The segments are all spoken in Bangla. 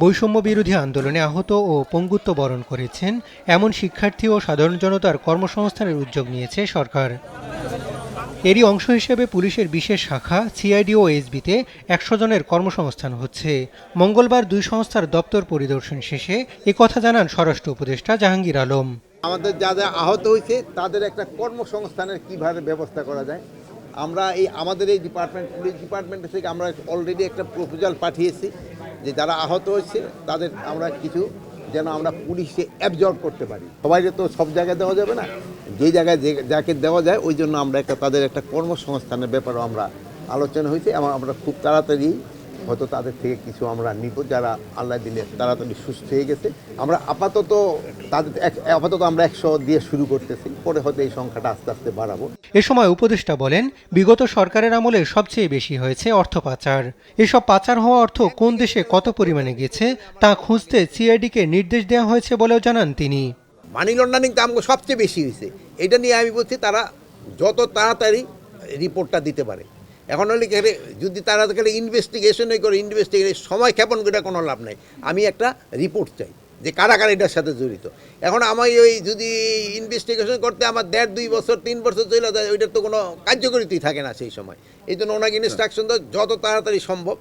বৈষম্য বিরোধী আন্দোলনে আহত ও পঙ্গুত্ব বরণ করেছেন এমন শিক্ষার্থী ও সাধারণ জনতার কর্মসংস্থানের উদ্যোগ নিয়েছে সরকার। এরই অংশ হিসেবে পুলিশের বিশেষ শাখা সিআইডি ও এসবিতে ১০০ জনের কর্মসংস্থান হচ্ছে। মঙ্গলবার দুই সংস্থার দপ্তর পরিদর্শন শেষে একথা জানান স্বরাষ্ট্র উপদেষ্টা জাহাঙ্গীর আলম। আমাদের যারা আহত হয়েছে তাদের একটা কর্মসংস্থানের কিভাবে ব্যবস্থা করা যায়, আমরা আমাদের এই ডিপার্টমেন্ট পুলিশ ডিপার্টমেন্ট থেকে আমরা অলরেডি একটা প্রপোজাল পাঠিয়েছি যে যারা আহত হয়েছে তাদের আমরা কিছু যেন আমরা পুলিশে অ্যাবজর্ব করতে পারি। সবাইকে তো সব জায়গায় দেওয়া যাবে না, যেই জায়গায় যাকে দেওয়া যায় ওই জন্য আমরা তাদের একটা কর্মসংস্থানের ব্যাপারেও আমরা আলোচনা হয়েছে এবং আমরা খুব তাড়াতাড়ি হয়তো তাদের থেকে কিছু আমরা নিব যারা আল্লাহ দিলে তাড়াতাড়ি সুস্থ হয়ে গেছে। আমরা আপাতত আমরা ১০০ দিয়ে শুরু করতেছি, পরে হয়তো এই সংখ্যাটা আস্তে আস্তে বাড়াবো। এ সময় উপদেষ্টা বলেন, বিগত সরকারের আমলে সবচেয়ে বেশি হয়েছে অর্থ পাচার। এসব পাচার হওয়া অর্থ কোন দেশে কত পরিমাণে গেছে তা খুঁজতে সিআইডিকে নির্দেশ দেওয়া হয়েছে বলেও জানান তিনি। মানি লন্ডারিংটা আমাকে সবচেয়ে বেশি হয়েছে, এটা নিয়ে আমি বলছি তারা যত তাড়াতাড়ি রিপোর্টটা দিতে পারে। এখন হলে যদি তারা ইনভেস্টিগেশনই করে সময় ক্ষেপণ করে কোনো লাভ নাই। আমি একটা রিপোর্ট চাই যে কারা কারা এটার সাথে জড়িত। এখন আমি যদি ইনভেস্টিগেশন করতে আমার ১.৫-২ বছর ৩ বছর চলে যায়, ওইটার তো কোনো কার্যকরিতাই থাকে না সেই সময়। এই জন্য ওনাকে ইনস্ট্রাকশন দেওয়া যত তাড়াতাড়ি সম্ভব।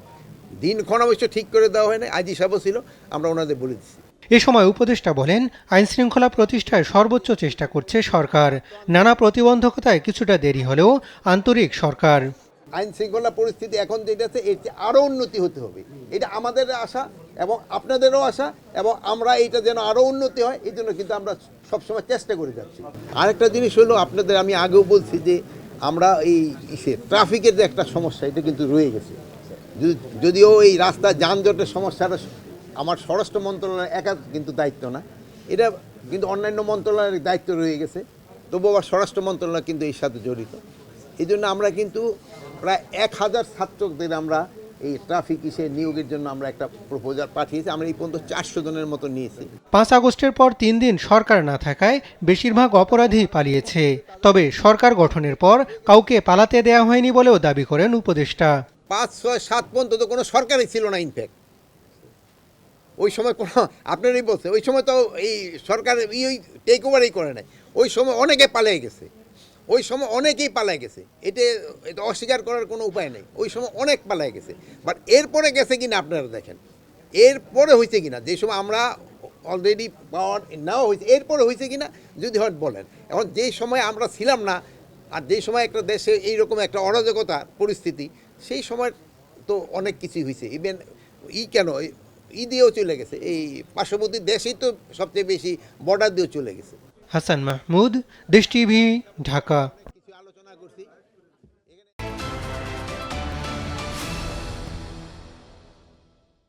দিনক্ষণ অবশ্য ঠিক করে দেওয়া হয় না, আইজি সাহেবও ছিল, আমরা ওনাদের বলে দিচ্ছি। এ সময় উপদেষ্টা বলেন, আইনশৃঙ্খলা প্রতিষ্ঠায় সর্বোচ্চ চেষ্টা করছে সরকার। নানা প্রতিবন্ধকতায় কিছুটা দেরি হলেও আন্তরিক সরকার। আইন শৃঙ্খলা পরিস্থিতি এখন যেটা আছে এর চেয়ে আরও উন্নতি হতে হবে, এটা আমাদের আশা এবং আপনাদেরও আশা, এবং আমরা এইটা যেন আরও উন্নতি হয় এই জন্য কিন্তু আমরা সবসময় চেষ্টা করে যাচ্ছি। আরেকটা জিনিস হলো, আপনাদের আমি আগেও বলছি যে আমরা এই ট্রাফিকের যে একটা সমস্যা এটা কিন্তু রয়ে গেছে। যদিও এই রাস্তা যানজটের সমস্যাটা আমার স্বরাষ্ট্র মন্ত্রণালয়ের একা কিন্তু দায়িত্ব না, এটা কিন্তু অন্যান্য মন্ত্রণালয়ের দায়িত্ব রয়ে গেছে, তবুও আবার স্বরাষ্ট্র মন্ত্রণালয় কিন্তু এর সাথে জড়িত। এই জন্য আমরা কিন্তু প্রায় ১,০০০ ছাত্রদের আমরা এই ট্রাফিক নিয়োগের জন্য আমরা একটা প্রপোজাল পাঠিয়েছি। আমরা এই পর্যন্ত ৪০০ জনের মতো নিয়েছি। ৫ আগস্টের পর ৩ দিন সরকার না থাকায় বেশিরভাগ অপরাধী পালিয়েছে। তবে সরকার গঠনের পর কাউকে পালাতে দেয়া হয়নি বলেও দাবি করেন উপদেষ্টা। ৫, ৬, ৭ পর্যন্ত তো কোনো সরকারই ছিল না। ইনফ্যাক্ট ওই সময় কোনো, আপনারই বলছে, ওই সময় তো এই সরকার ওই টেক ওভারই করে নাই। ওই সময় অনেকে পালিয়ে গেছে, ওই সময় অনেকেই পালায় গেছে, এটা অস্বীকার করার কোনো উপায় নেই। ওই সময় অনেক পালায় গেছে, বাট এরপরে গেছে কিনা আপনারা দেখেন, এরপরে হয়েছে কিনা, যে সময় আমরা অলরেডি পাওয়ার নেওয়া হয়েছে এরপরে হয়েছে কিনা যদি হয় বলেন। এখন যেই সময় আমরা ছিলাম না আর যেই সময় একটা দেশে এইরকম একটা অরাজকতার পরিস্থিতি, সেই সময় তো অনেক কিছুই হয়েছে। ইভেন দিয়েও চলে গেছে, এই পার্শ্ববর্তী দেশেই তো সবচেয়ে বেশি বর্ডার দিয়েও চলে গেছে। হাসান মাহমুদ, দেশ টিভি, ঢাকা।